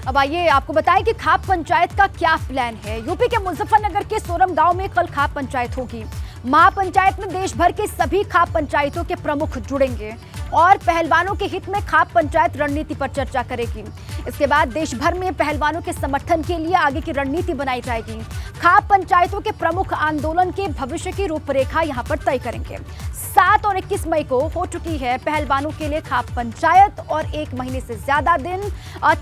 अब आइए आपको बताएं कि खाप पंचायत का क्या प्लान है। यूपी के मुजफ्फरनगर के सोरम गांव में कल खाप पंचायत होगी। महापंचायत में देश भर के सभी खाप पंचायतों के प्रमुख जुड़ेंगे और पहलवानों के हित में खाप पंचायत रणनीति पर चर्चा करेगी। इसके बाद देश भर में पहलवानों के समर्थन के लिए आगे की रणनीति बनाई जाएगी। खाप पंचायतों के प्रमुख आंदोलन के भविष्य की रूपरेखा यहां पर तय करेंगे। 7 और 21 मई को हो चुकी है पहलवानों के लिए खाप पंचायत और 1 महीने से ज्यादा दिन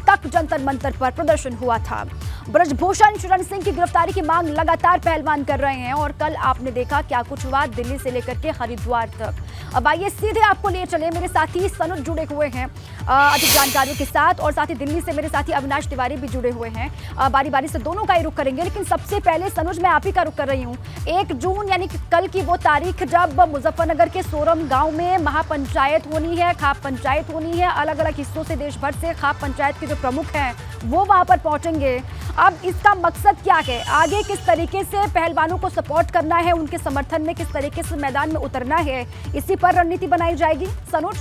तक जंतर मंतर पर प्रदर्शन हुआ था। ब्रजभूषण शरण सिंह की गिरफ्तारी की मांग लगातार पहलवान कर रहे हैं और कल आपने देखा क्या कुछ हुआ दिल्ली से लेकर के हरिद्वार तक। अब आइए सीधे आपको ले चले, मेरे साथी सनुज जुड़े हुए हैं अधिक जानकारियों के साथ और साथ ही दिल्ली से मेरे साथी अविनाश तिवारी भी जुड़े हुए हैं। बारी बारी से दोनों का ही रुख करेंगे, लेकिन सबसे पहले सनुज मैं आप ही का रुख कर रही हूँ। 1 जून यानी कि कल की वो तारीख जब मुजफ्फरनगर के सोरम गांव में महापंचायत होनी है, खाप पंचायत होनी है। अलग अलग हिस्सों से देश भर से खाप पंचायत के जो प्रमुख हैं वो वहां पर पहुंचेंगे। अब इसका मकसद क्या है, आगे किस तरीके से पहलवानों को सपोर्ट करना है, उनके समर्थन में किस तरीके से मैदान में उतरना है, इसी पर रणनीति बनाई जाएगी। सनुज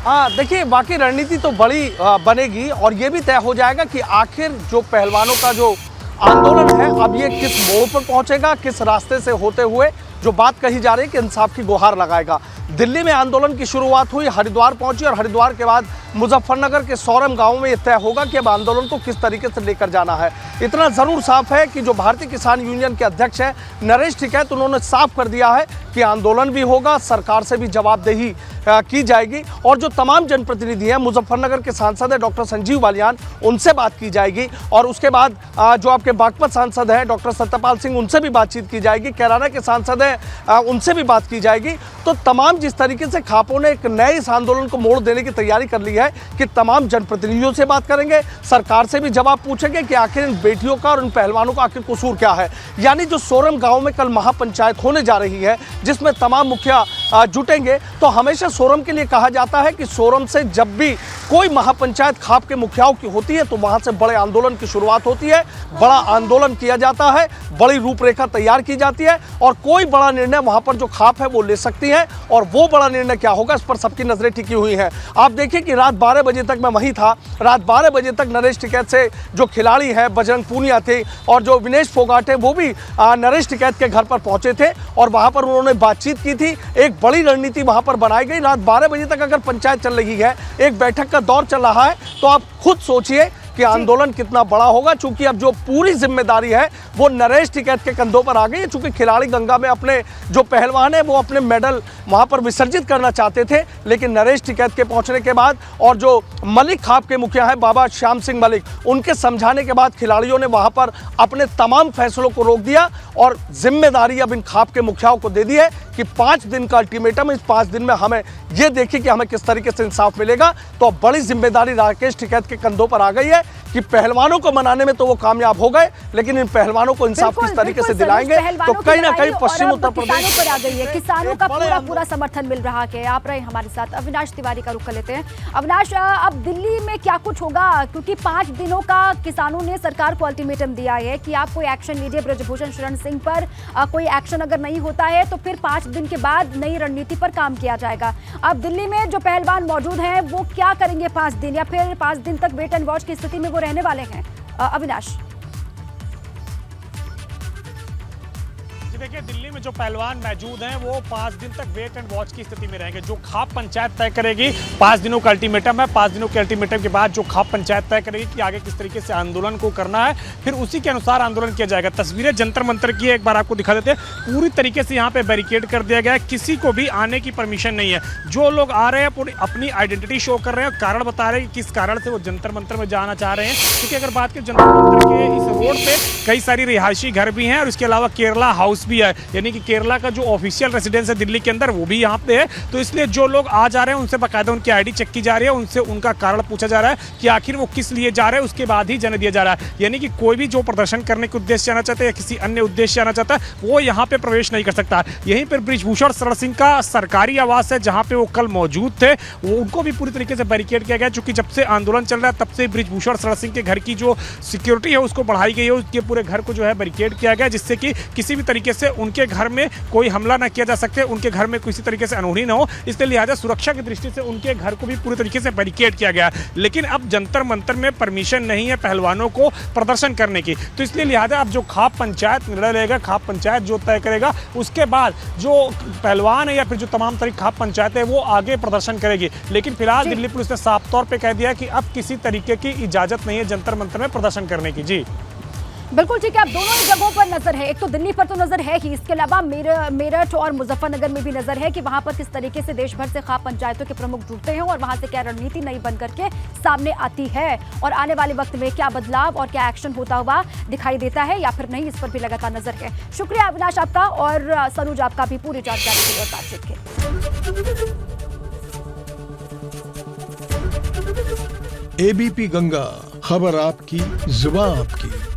देखिए वाकई रणनीति तो बड़ी बनेगी और ये भी तय हो जाएगा कि आखिर जो पहलवानों का जो आंदोलन है अब ये किस मोड़ पर पहुंचेगा, किस रास्ते से होते हुए जो बात कही जा रही है कि इंसाफ की गुहार लगाएगा। दिल्ली में आंदोलन की शुरुआत हुई, हरिद्वार पहुंची और हरिद्वार के बाद मुजफ्फरनगर के सोरम गांव में यह तय होगा कि अब आंदोलन को किस तरीके से लेकर जाना है। इतना जरूर साफ है कि जो भारतीय किसान यूनियन के अध्यक्ष हैं नरेश टिकैत, उन्होंने साफ कर दिया है कि आंदोलन भी होगा, सरकार से भी जवाबदेही की जाएगी और जो तमाम जनप्रतिनिधि हैं, मुजफ्फरनगर के सांसद हैं डॉक्टर संजीव बालियान, उनसे बात की जाएगी और उसके बाद जो आपके बागपत सांसद हैं डॉक्टर सत्यपाल सिंह, उनसे भी बातचीत की जाएगी। कैराना के सांसद हैं उनसे भी बात की जाएगी। तो तमाम जिस तरीके से खापों ने एक नए इस आंदोलन को मोड़ देने की तैयारी कर ली है कि तमाम जनप्रतिनिधियों से बात करेंगे, सरकार से भी जवाब पूछेंगे कि आखिर इन बेटियों का और इन पहलवानों का आखिर कसूर क्या है। यानी जो सोरम गांव में कल महापंचायत होने जा रही है जिसमें तमाम मुखिया जुटेंगे, तो हमेशा सोरम के लिए कहा जाता है कि सोरम से जब भी कोई महापंचायत खाप के मुखियाओं की होती है तो वहां से बड़े आंदोलन की शुरुआत होती है, बड़ा आंदोलन किया जाता है, बड़ी रूपरेखा तैयार की जाती है और कोई बड़ा निर्णय वहां पर जो खाप है वो ले सकती है और वो बड़ा निर्णय क्या होगा इस पर सबकी नजरें टिकी हुई हैं। आप देखिए कि रात 12 बजे तक मैं वहीं था, रात 12 बजे तक नरेश टिकैत से जो खिलाड़ी हैं बजरंग पूनिया थे और जो विनेश फोगाट है वो भी नरेश टिकैत के घर पर पहुंचे थे और वहां पर उन्होंने बातचीत की थी। एक बड़ी रणनीति वहां पर बनाई गई। रात 12 बजे तक अगर पंचायत चल रही है, एक बैठक का दौर चल रहा है, तो आप खुद सोचिए कि आंदोलन कितना बड़ा होगा। चूंकि अब जो पूरी जिम्मेदारी है वो नरेश टिकैत के कंधों पर आ गई है। चूंकि खिलाड़ी गंगा में अपने जो पहलवान है वो अपने मेडल वहां पर विसर्जित करना चाहते थे, लेकिन नरेश टिकैत के पहुंचने के बाद और जो मलिक खाप के मुखिया हैं बाबा श्याम सिंह मलिक, उनके समझाने के बाद खिलाड़ियों ने वहां पर अपने तमाम फैसलों को रोक दिया और जिम्मेदारी अब इन खाप के मुखियाओं को दे दी है कि 5 दिन का अल्टीमेटम, इस 5 दिन में हमें ये देखिए कि हमें किस तरीके से इंसाफ मिलेगा। तो अब बड़ी जिम्मेदारी राकेश टिकैत के कंधों पर आ गई है कि पहलवानों को मनाने में तो वो कामयाब हो गए, लेकिन इन पहलवानों को इंसाफ किस तरीके से दिलाएंगे। तो कहीं ना कहीं पश्चिम उत्तर प्रदेश पर आ गई है, किसानों का पूरा समर्थन मिल रहा है। आप रहे हमारे साथ, अविनाश तिवारी का रुख कर लेते हैं। अविनाश, अब दिल्ली में क्या कुछ होगा, क्योंकि 5 दिनों का किसानों ने सरकार को अल्टीमेटम दिया है कि आप कोई एक्शन लीजिए ब्रजभूषण शरण सिंह पर। कोई एक्शन अगर नहीं होता है तो फिर 5 दिन के बाद नई रणनीति पर काम किया जाएगा। अब दिल्ली में जो पहलवान मौजूद हैं वो क्या करेंगे 5 दिन, या फिर 5 दिन तक वेट एंड वॉच की स्थिति में वो रहने वाले हैं? अविनाश, देखिए दिल्ली में जो पहलवान मौजूद हैं वो 5 दिन तक वेट एंड वॉच की स्थिति में रहेंगे। जो खाप पंचायत तय करेगी, 5 दिनों का अल्टीमेटम है, 5 दिनों के अल्टीमेटम के बाद जो खाप पंचायत तय करेगी कि आगे किस तरीके से आंदोलन को करना है, फिर उसी के अनुसार आंदोलन किया जाएगा। तस्वीरें जंतर मंतर की एक बार आपको दिखा देते हैं। पूरी तरीके से यहाँ पे बैरिकेड कर दिया गया है, किसी को भी आने की परमिशन नहीं है। जो लोग आ रहे हैं पूरी अपनी आइडेंटिटी शो कर रहे हैं, कारण बता रहे हैं कि किस कारण से वो जंतर मंतर में जाना चाह रहे हैं। क्योंकि अगर बात करें जंतर मंतर के इस रोड पे कई सारी रिहायशी घर भी हैं और इसके अलावा केरला हाउस भी है, यानी कि केरला का जो ऑफिशियल रेसिडेंस है दिल्ली के अंदर वो भी यहाँ पे है। तो इसलिए जो लोग आ जा रहे हैं उनसे बाकायदा उनकी आईडी चेक की जा रही है, उनसे उनका कारण पूछा जा रहा है कि आखिर वो किस लिए जा रहे हैं, उसके बाद ही जाने दिया जा रहा है। यानी कि कोई भी जो प्रदर्शन करने के उद्देश्य से आना चाहता है या किसी अन्य उद्देश्य से आना चाहता है वो यहाँ पे प्रवेश नहीं कर सकता। यहीं पर ब्रजभूषण शरण सिंह का सरकारी आवास है जहाँ पे वो कल मौजूद थे, वो उनको भी पूरी तरीके से बैरिकेड किया गया। चूंकि जब से आंदोलन चल रहा है तब से ब्रजभूषण शरण सिंह के घर की जो सिक्योरिटी है उसको बढ़ाई गई है, उसके पूरे घर को जो है बैरिकेड किया गया, जिससे कि किसी भी तरीके से उनके घर घर में कोई हमला ना किया जा सके, उनके घर में किसी तरीके से अनहोनी ना हो, इसलिए लिहाजा सुरक्षा की दृष्टि से उनके घर को भी पूरी तरीके से बैरिकेड किया गया। लेकिन अब जंतर मंतर में परमिशन नहीं है पहलवानों को प्रदर्शन करने की, तो इसलिए लिहाजा अब जो खाप पंचायत निर्णय लेगा, खाप पंचायत जो तय करेगा, उसके बाद जो पहलवान है या फिर जो तमाम तरह खाप पंचायत है वो आगे प्रदर्शन करेगी। लेकिन फिलहाल दिल्ली पुलिस ने साफ तौर पे कह दिया कि अब किसी तरीके की इजाजत नहीं है जंतर मंतर में प्रदर्शन करने की। जी बिल्कुल ठीक है। अब दोनों ही जगहों पर नजर है, एक तो दिल्ली पर तो नजर है ही, इसके अलावा मेरठ और मुजफ्फरनगर में भी नजर है कि वहां पर किस तरीके से देश भर से खाप पंचायतों के प्रमुख जुड़ते हैं और वहां से क्या रणनीति नई बन करके सामने आती है और आने वाले वक्त में क्या बदलाव और क्या एक्शन होता हुआ दिखाई देता है या फिर नहीं, इस पर भी लगातार नजर है। शुक्रिया अविनाश आपका और सनूज आपका भी पूरी जानकारी के लिए और बातचीत के। एबीपी गंगा, खबर आपकी, जुबान आपकी।